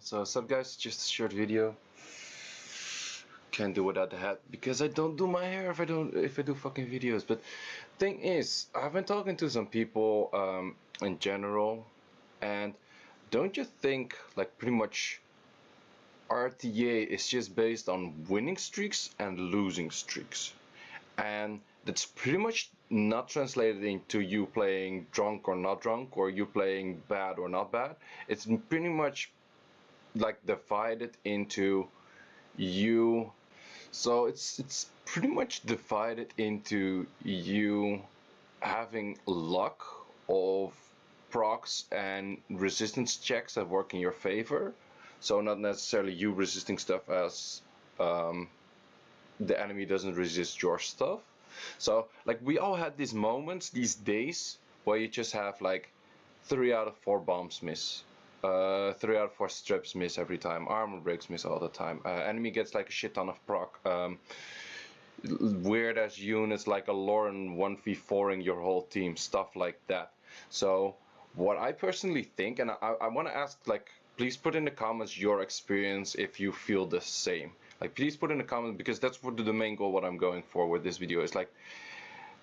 So what's up guys, just a short video. Can't do without the hat because I don't do my hair if I do fucking videos. But thing is, I've been talking to some people in general, and don't you think like pretty much RTA is just based on winning streaks and losing streaks, and that's pretty much not translated into you playing drunk or not drunk, or you playing bad or not bad. It's pretty much like divided into you. So it's pretty much divided into you having luck of procs and resistance checks that work in your favor. So not necessarily you resisting stuff as the enemy doesn't resist your stuff. So like we all had these moments, these days where you just have like 3 out of 4 bombs miss. 3 out of 4 strips miss every time. Armor breaks miss all the time. Enemy gets like a shit ton of proc. Weird as units like a Lauren 1v4ing your whole team, stuff like that. So what I personally think, and I want to ask, like, please put in the comments your experience if you feel the same. Like, please put in the comments, because that's what the main goal, what I'm going for with this video is like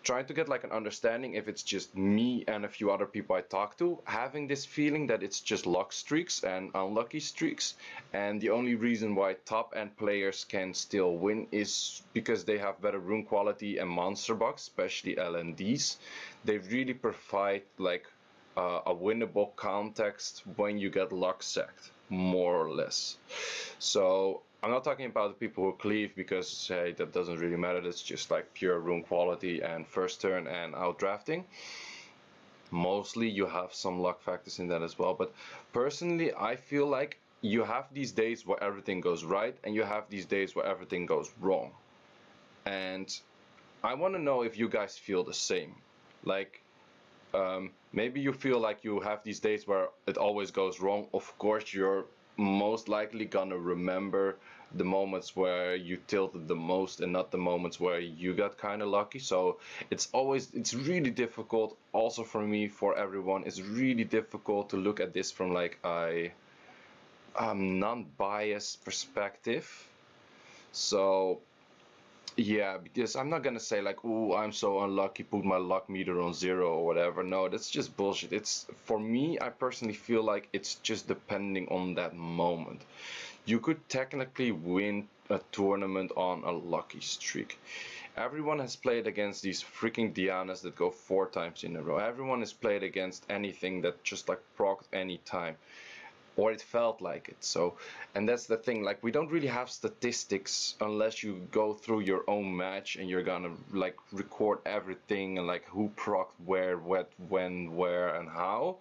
trying to get like an understanding if it's just me and a few other people I talk to having this feeling that it's just luck streaks and unlucky streaks, and the only reason why top end players can still win is because they have better rune quality and monster box, especially LNDs. They really provide like a winnable context when you get luck sacked, more or less. So I'm not talking about the people who cleave, because hey, that doesn't really matter. That's just like pure rune quality and first turn and outdrafting. Mostly you have some luck factors in that as well, but personally I feel like you have these days where everything goes right and you have these days where everything goes wrong. And I want to know if you guys feel the same. Like maybe you feel like you have these days where it always goes wrong. Of course you're most likely gonna remember the moments where you tilted the most and not the moments where you got kind of lucky. So it's really difficult, also for me, for everyone, it's really difficult to look at this from like a non-biased perspective. So yeah, because I'm not gonna say like, oh, I'm so unlucky, put my luck meter on 0 or whatever. No, that's just bullshit. It's, for me, I personally feel like it's just depending on that moment. You could technically win a tournament on a lucky streak. Everyone has played against these freaking Dianas that go 4 times in a row. Everyone has played against anything that just like procced any time, or it felt like it. So, and that's the thing, like we don't really have statistics unless you go through your own match and you're gonna like record everything and like who procced where, what, when, where, and how.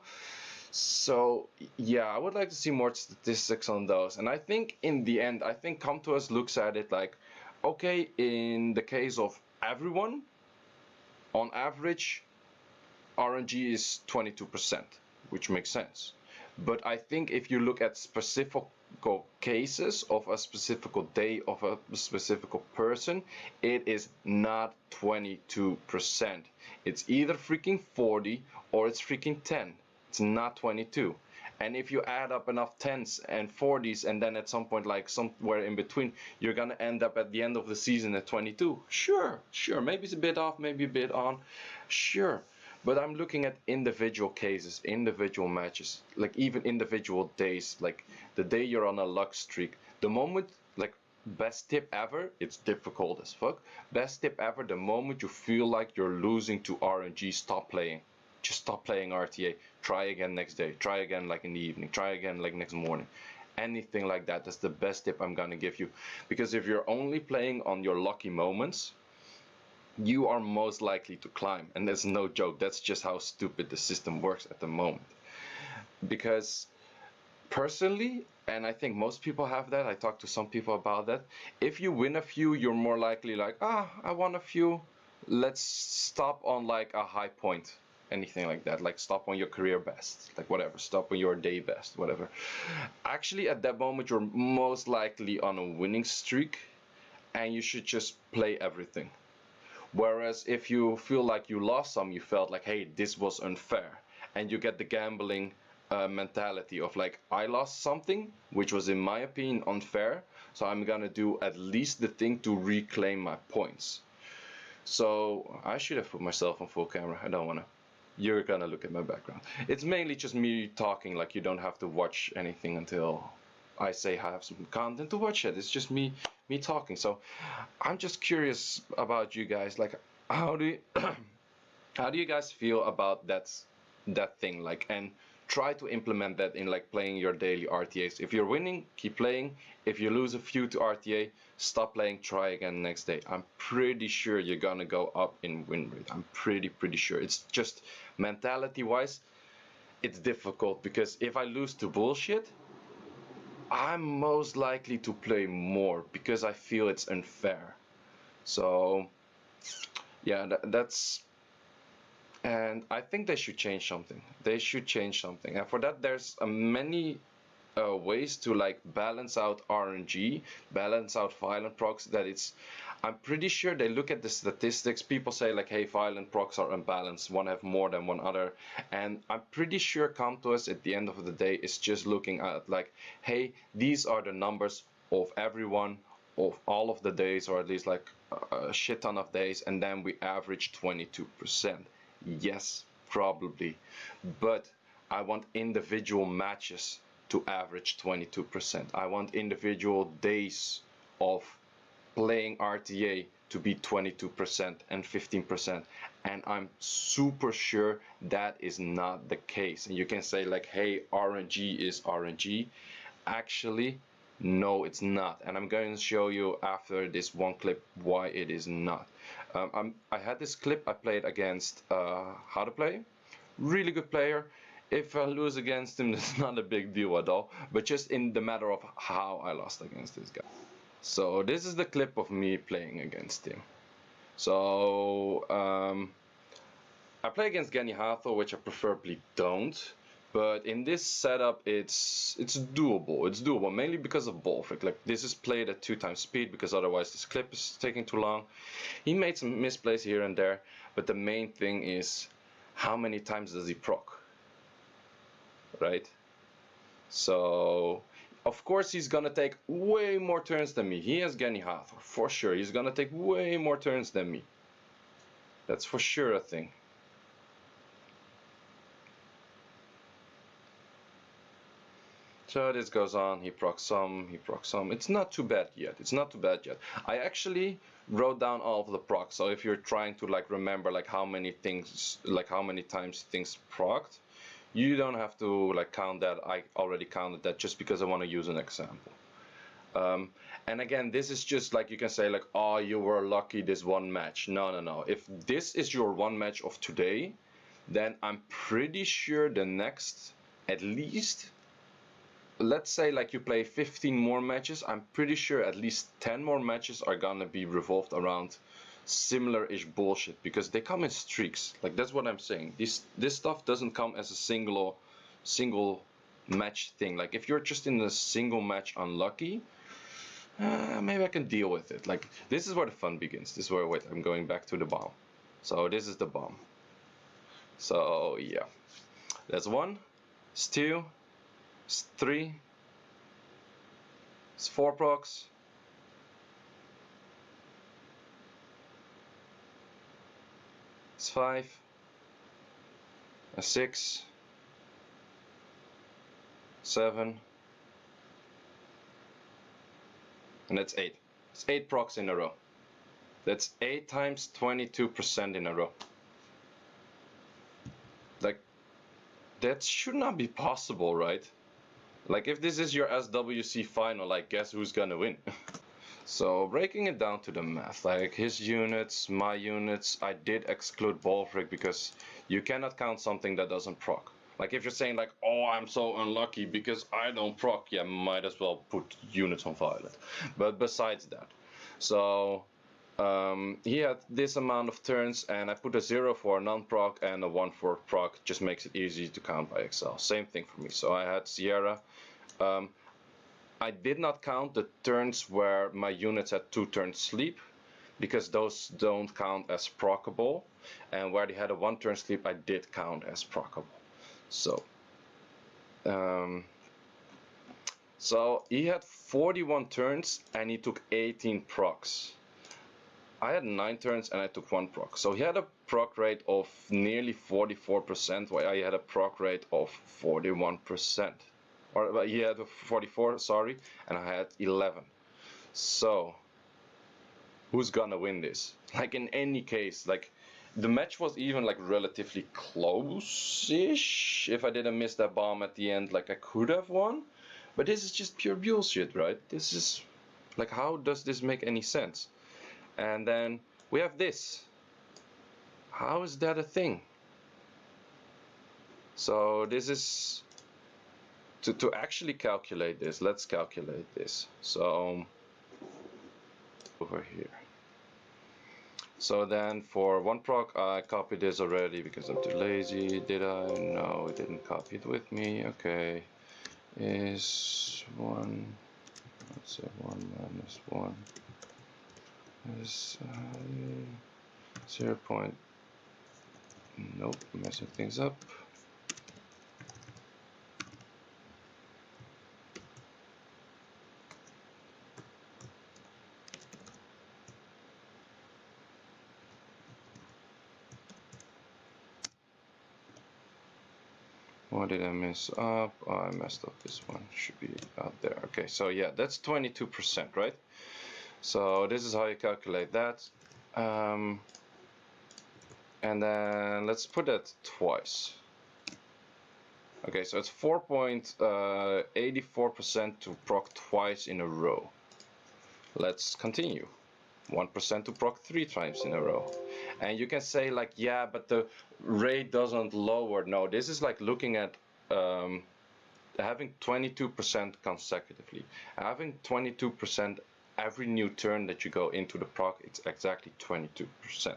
So yeah, I would like to see more statistics on those. And I think in the end, I think Come To Us looks at it like, okay, in the case of everyone, on average RNG is 22%, which makes sense. But I think if you look at specific cases of a specific day of a specific person, it is not 22%. It's either freaking 40 or it's freaking 10. It's not 22. And if you add up enough 10s and 40s, and then at some point, like somewhere in between, you're gonna end up at the end of the season at 22. Sure, maybe it's a bit off, maybe a bit on, sure. But I'm looking at individual cases, individual matches, like even individual days, like the day you're on a luck streak, the moment, like best tip ever, it's difficult as fuck, best tip ever, the moment you feel like you're losing to RNG, stop playing. Just stop playing RTA, try again next day, try again like in the evening, try again like next morning. Anything like that, that's the best tip I'm gonna give you. Because if you're only playing on your lucky moments, you are most likely to climb, and that's no joke. That's just how stupid the system works at the moment. Because personally, and I think most people have that, I talked to some people about that, if you win a few, you're more likely like, I won a few, let's stop on like a high point, anything like that, like stop on your career best, like whatever, stop on your day best, whatever. Actually at that moment you're most likely on a winning streak, and you should just play everything. Whereas if you feel like you lost some, you felt like, hey, this was unfair, and you get the gambling mentality of like, I lost something which was in my opinion unfair, so I'm gonna do at least the thing to reclaim my points. So I should have put myself on full camera. I don't wanna. You're gonna look at my background. It's mainly just me talking, like you don't have to watch anything until I say I have some content to watch it. It's just me talking. So I'm just curious about you guys, like how do you how do you guys feel about that thing, like, and try to implement that in like playing your daily RTAs. If you're winning, keep playing. If you lose a few to RTA, stop playing, try again next day. I'm pretty sure you're gonna go up in win rate. I'm pretty sure. It's just mentality wise, it's difficult, because if I lose to bullshit, I'm most likely to play more because I feel it's unfair. So yeah, that's, and I think they should change something. They should change something, and for that there's many ways to like balance out RNG, balance out violent procs. That it's, I'm pretty sure they look at the statistics. People say like, hey, violent procs are unbalanced. One have more than one other, and I'm pretty sure Comtos at the end of the day is just looking at like, hey, these are the numbers of everyone of all of the days, or at least like a shit ton of days, and then we average 22%. Yes, probably, but I want individual matches to average 22%. I want individual days of playing RTA to be 22% and 15%, and I'm super sure that is not the case. And you can say like, hey, RNG is RNG. Actually, no, it's not, and I'm going to show you after this one clip why it is not. I had this clip I played against How to Play, really good player. If I lose against him, that's not a big deal at all, but just in the matter of how I lost against this guy. So this is the clip of me playing against him. So I play against Genny Hathor, which I preferably don't. But in this setup, it's doable. It's doable mainly because of ball freak. Like, this is played at 2x speed because otherwise this clip is taking too long. He made some misplays here and there, but the main thing is how many times does he proc, right? So of course he's gonna take way more turns than me. He has Genny Hathor for sure. He's gonna take way more turns than me. That's for sure a thing. So this goes on, he procs some, he procs some. It's not too bad yet. It's not too bad yet. I actually wrote down all of the procs. So if you're trying to like remember like how many things, like how many times things procced, you don't have to like count that. I already counted that just because I want to use an example. And again, this is just like, you can say like, oh, you were lucky this one match. No. If this is your one match of today, then I'm pretty sure the next, at least, let's say like you play 15 more matches, I'm pretty sure at least 10 more matches are gonna be revolved around similar-ish bullshit, because they come in streaks. Like, that's what I'm saying. This stuff doesn't come as a single match thing. Like, if you're just in a single match unlucky, maybe I can deal with it. Like, this is where the fun begins. This is where, wait, I'm going back to the bomb. So this is the bomb. So yeah, that's 1, it's 2, it's 3, it's 4 procs, it's 5, a 6, 7, and that's 8. It's 8 procs in a row. That's 8 times 22% in a row. Like, that should not be possible, right? Like, if this is your SWC final, like, guess who's gonna win? So breaking it down to the math, like his units, my units, I did exclude ball freak because you cannot count something that doesn't proc. Like, if you're saying like, oh, I'm so unlucky because I don't proc, yeah, might as well put units on violet. But besides that, so he had this amount of turns, and I put a 0 for non-proc and a 1 for proc. Just makes it easy to count by Excel. Same thing for me. So I had Sierra. I did not count the turns where my units had 2 turns sleep, because those don't count as proccable, and where they had a 1 turn sleep I did count as proccable. So So he had 41 turns and he took 18 procs. I had 9 turns and I took 1 proc. So he had a proc rate of nearly 44%, while I had a proc rate of 41%. Or he had 44, sorry, and I had 11. So who's gonna win this? Like in any case, like the match was even like relatively close-ish. If I didn't miss that bomb at the end, like I could have won. But this is just pure bullshit, right? This is like, how does this make any sense? And then we have this. How is that a thing? So this is to actually calculate this. Let's calculate this. So over here. So then for 1 proc, I copied this already because I'm too lazy. Did I? No, it didn't copy it with me. Okay. Is 1, let's say 1 minus 1 is 0. Nope, messing things up. What did I mess up? Oh, I messed up this one. Should be out there. Okay, so yeah, that's 22%, right? So this is how you calculate that. And then let's put that twice. Okay, so it's 4.84% to proc twice in a row. Let's continue. 1% to proc 3 times in a row. And you can say like, yeah, but the rate doesn't lower. No, this is like looking at having 22% consecutively. Having 22% every new turn that you go into the proc, it's exactly 22%.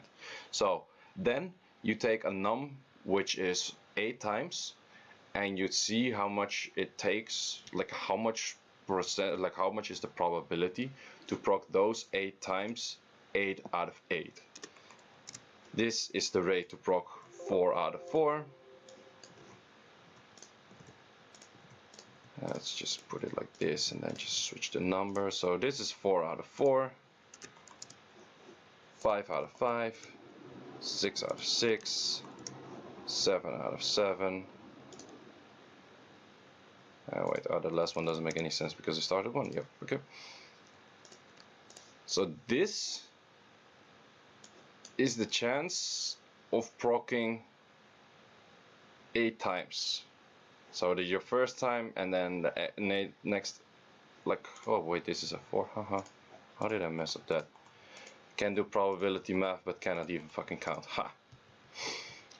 So then you take a num which is 8 times, and you see how much it takes, like how much percent, like how much is the probability to proc those 8 times, 8 out of 8. This is the rate to proc 4 out of 4. Let's just put it like this and then just switch the number. So this is 4 out of 4, 5 out of 5, 6 out of 6, 7 out of 7. Wait, the last one doesn't make any sense because I started one. Yep, okay. So this is the chance of proccing 8 times. So your first time, and then the next, like, oh wait, this is a 4, haha. How did I mess up that? Can do probability math, but cannot even fucking count, ha.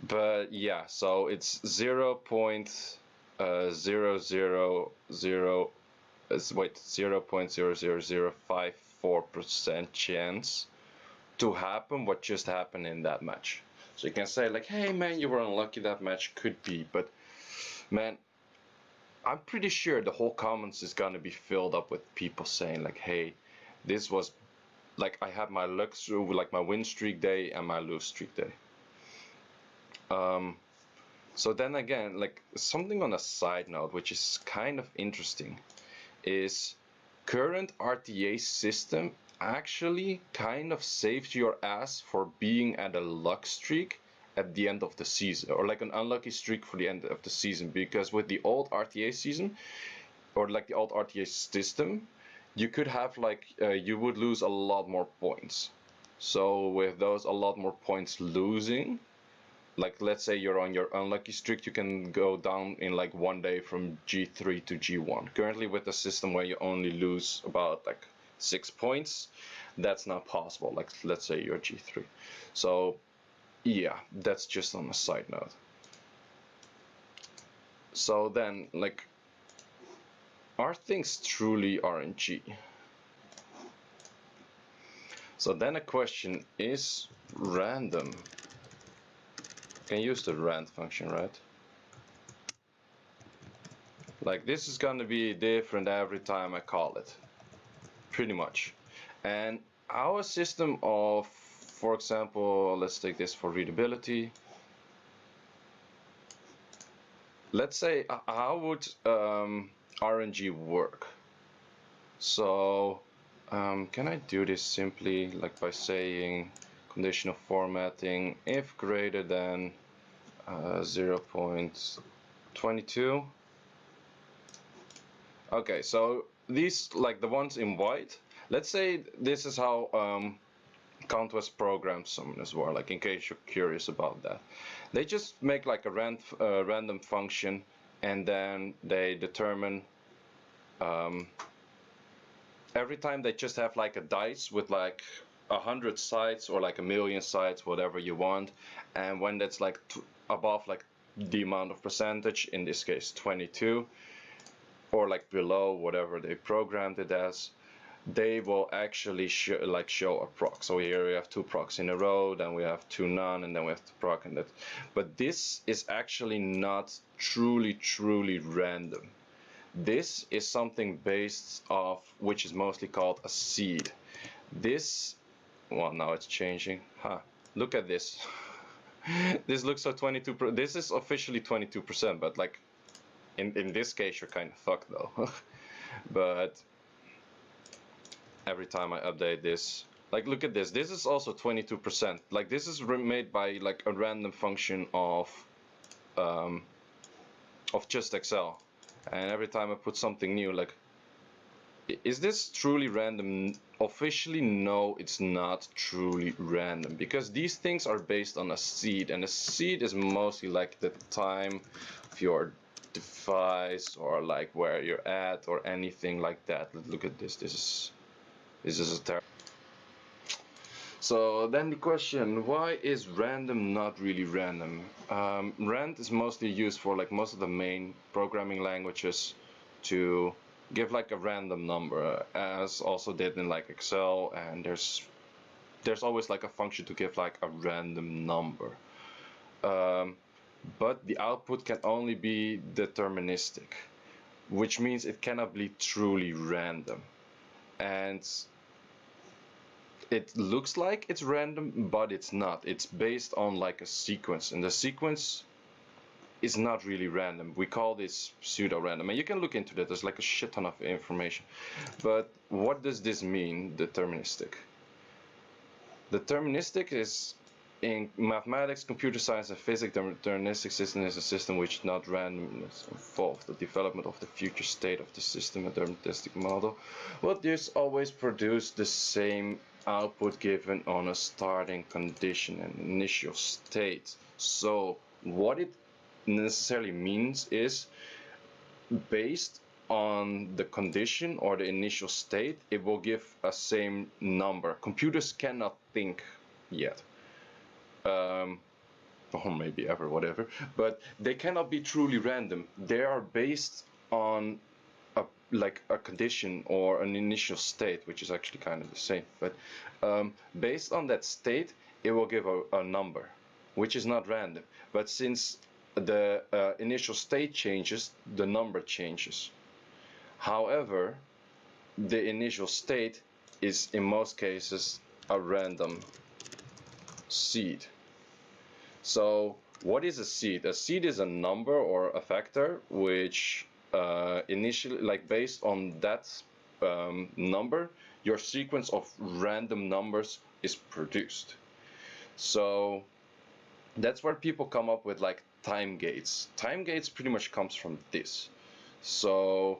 But yeah, so it's 0.00054% chance to happen what just happened in that match. So you can say like, hey man, you were unlucky that match, could be, but man, I'm pretty sure the whole comments is gonna be filled up with people saying like, hey, this was like, I had my luck through, like my win streak day and my lose streak day. So then again, like something on a side note, which is kind of interesting, is current RTA system actually kind of saves your ass for being at a luck streak at the end of the season, or like an unlucky streak for the end of the season, because with the old RTA season, or like the old RTA system, you could have like, you would lose a lot more points. So with those a lot more points losing, like let's say you're on your unlucky streak, you can go down in like 1 day from G3 to G1. Currently with the system where you only lose about like 6 points, that's not possible. Like let's say you're G3. So yeah, that's just on a side note. So then, like, are things truly RNG? So then a question, is random? Can use the rand function, right? Like this is gonna be different every time I call it, pretty much. And our system of, for example, let's take this for readability. let's say, how would RNG work? So can I do this simply like by saying conditional formatting if greater than 0.22? Okay, so these, like the ones in white, let's say this is how Count was programmed some as well, like in case you're curious about that. They just make like a random function, and then they determine every time they just have like a dice with like 100 sides or like 1,000,000 sides, whatever you want, and when that's like above like the amount of percentage, in this case 22, or like below whatever they programmed it as, they will actually show a proc. So here we have 2 procs in a row, then we have 2 none, and then we have the proc, and that. But this is actually not truly random. This is something based off, which is mostly called a seed. This, well, now it's changing. Look at this. This looks so 22%. This is officially 22%, but like in this case you're kind of fucked though. But every time I update this, like look at this, this is also 22%. Like this is made by like a random function of just Excel, and every time I put something new, like, is this truly random? Officially, no, it's not truly random, because these things are based on a seed, and a seed is mostly like the time of your device, or like where you're at, or anything like that. Look at this. This is a terrible. So then the question, why is random not really random? Rand is mostly used for like most of the main programming languages to give like a random number, as also did in like Excel, and there's always like a function to give like a random number. But the output can only be deterministic, which means it cannot be truly random. And it looks like it's random, but it's not. It's based on like a sequence, and the sequence is not really random. We call this pseudo-random, and you can look into that. There's like a shit ton of information. But what does this mean, deterministic? Deterministic is, in mathematics, computer science, and physics, the deterministic system is a system which not randomness involved the development of the future state of the system. A deterministic model will just always produce the same output given on a starting condition and initial state. So what it necessarily means is, based on the condition or the initial state, it will give a same number. Computers cannot think yet, or maybe ever, whatever, but they cannot be truly random. They are based on like a condition or an initial state, which is actually kind of the same, but based on that state, it will give a number, which is not random. But since the initial state changes, the number changes. However, the initial state is in most cases a random seed. So what is a seed? A seed is a number or a factor which initially, like based on that number, your sequence of random numbers is produced. So that's where people come up with like time gates. Time gates pretty much comes from this. So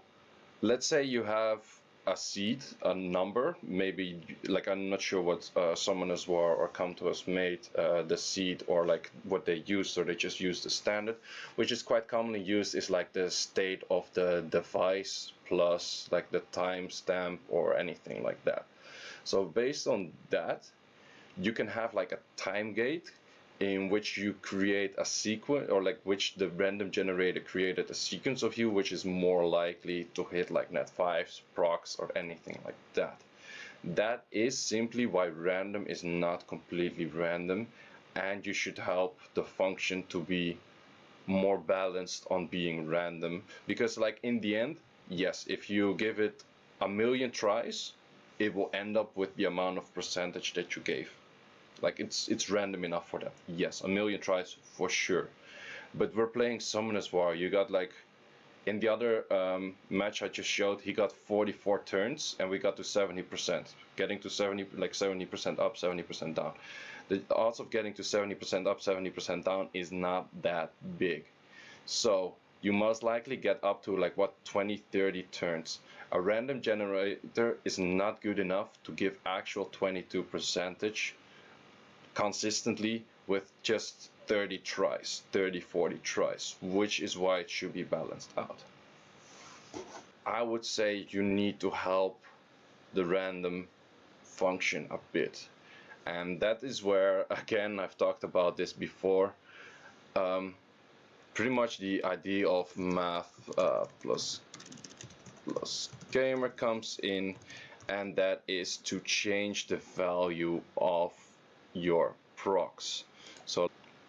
let's say you have a seed, a number, maybe, like, I'm not sure what Summoners War or Come to Us made the seed, or like what they used, or they just used the standard, which is quite commonly used, is like the state of the device plus like the timestamp or anything like that. So based on that, you can have like a time gate in which you create a sequence, or like which the random generator created a sequence of you, which is more likely to hit like net5s, procs, or anything like that. That is simply why random is not completely random, and you should help the function to be more balanced on being random, because like in the end, yes, if you give it 1,000,000 tries, it will end up with the amount of percentage that you gave. Like it's random enough for that. Yes, 1,000,000 tries for sure. but we're playing Summoners War. You got like, in the other match I just showed, he got 44 turns and we got to 70%. Getting to 70, like 70% up, 70% down. The odds of getting to 70% up, 70% down is not that big. So you most likely get up to like what, 20, 30 turns. A random generator is not good enough to give actual 22% consistently with just 30 tries, 30, 40 tries, which is why it should be balanced out. I would say you need to help the random function a bit. And that is where, again, I've talked about this before, pretty much the idea of math plus gamer comes in, and that is to change the value of your procs.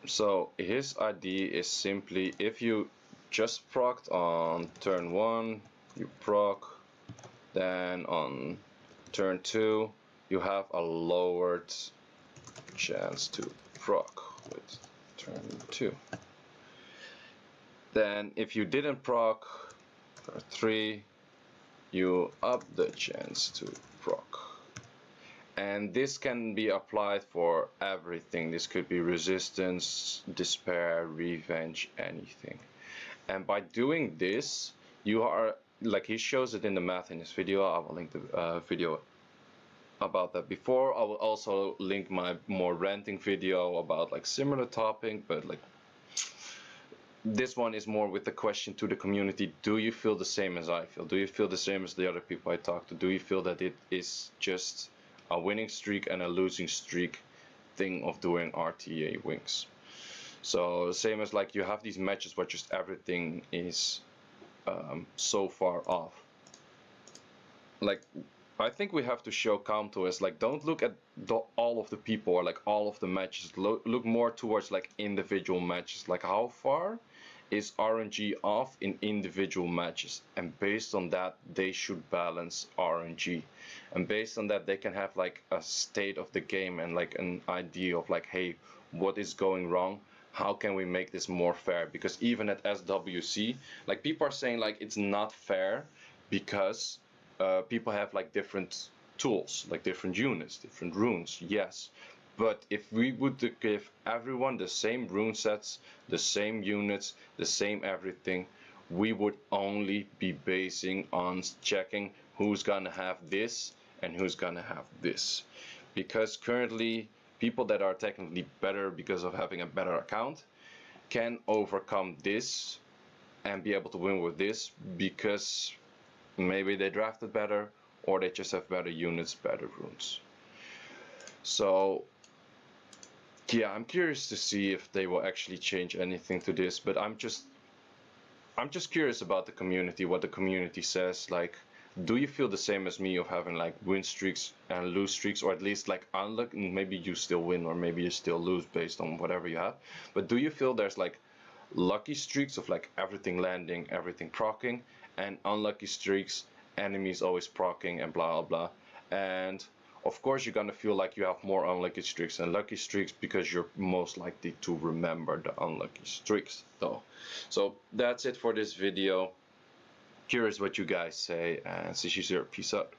So his idea is simply, if you just procced on turn 1, you proc, then on turn 2 you have a lowered chance to proc with turn 2. Then if you didn't proc for 3, you up the chance to proc. And this can be applied for everything. This could be resistance, despair, revenge, anything. And by doing this, you are, like he shows it in the math in his video. I will link the video about that before. I will also link my more ranting video about like similar topic, but like this one is more with the question to the community: do you feel the same as I feel? Do you feel the same as the other people I talk to? Do you feel that it is just a winning streak and a losing streak thing of doing RTA wings? So same as like you have these matches where just everything is so far off. Like I think we have to show calm to us. Like don't look at all of the people or like all of the matches. Look more towards like individual matches. Like how far is RNG off in individual matches, and based on that they should balance RNG, and based on that they can have like a state of the game and like an idea of like, hey, what is going wrong, how can we make this more fair? Because even at SWC, like people are saying like it's not fair because people have like different tools, like different units, different runes, yes. But if we would give everyone the same rune sets, the same units, the same everything, we would only be basing on checking who's gonna have this and who's gonna have this. Because currently, people that are technically better because of having a better account can overcome this and be able to win with this because maybe they drafted better or they just have better units, better runes. So yeah, I'm curious to see if they will actually change anything to this, but I'm just curious about the community, what the community says. Like, do you feel the same as me of having like win streaks and lose streaks, or at least like unlucky? Maybe you still win or maybe you still lose based on whatever you have, but do you feel there's like lucky streaks of like everything landing, everything proccing, and unlucky streaks, enemies always proccing and blah blah blah? And of course you're gonna feel like you have more unlucky streaks and lucky streaks because you're most likely to remember the unlucky streaks though. So that's it for this video. Curious what you guys say, and Seiishizo, peace out.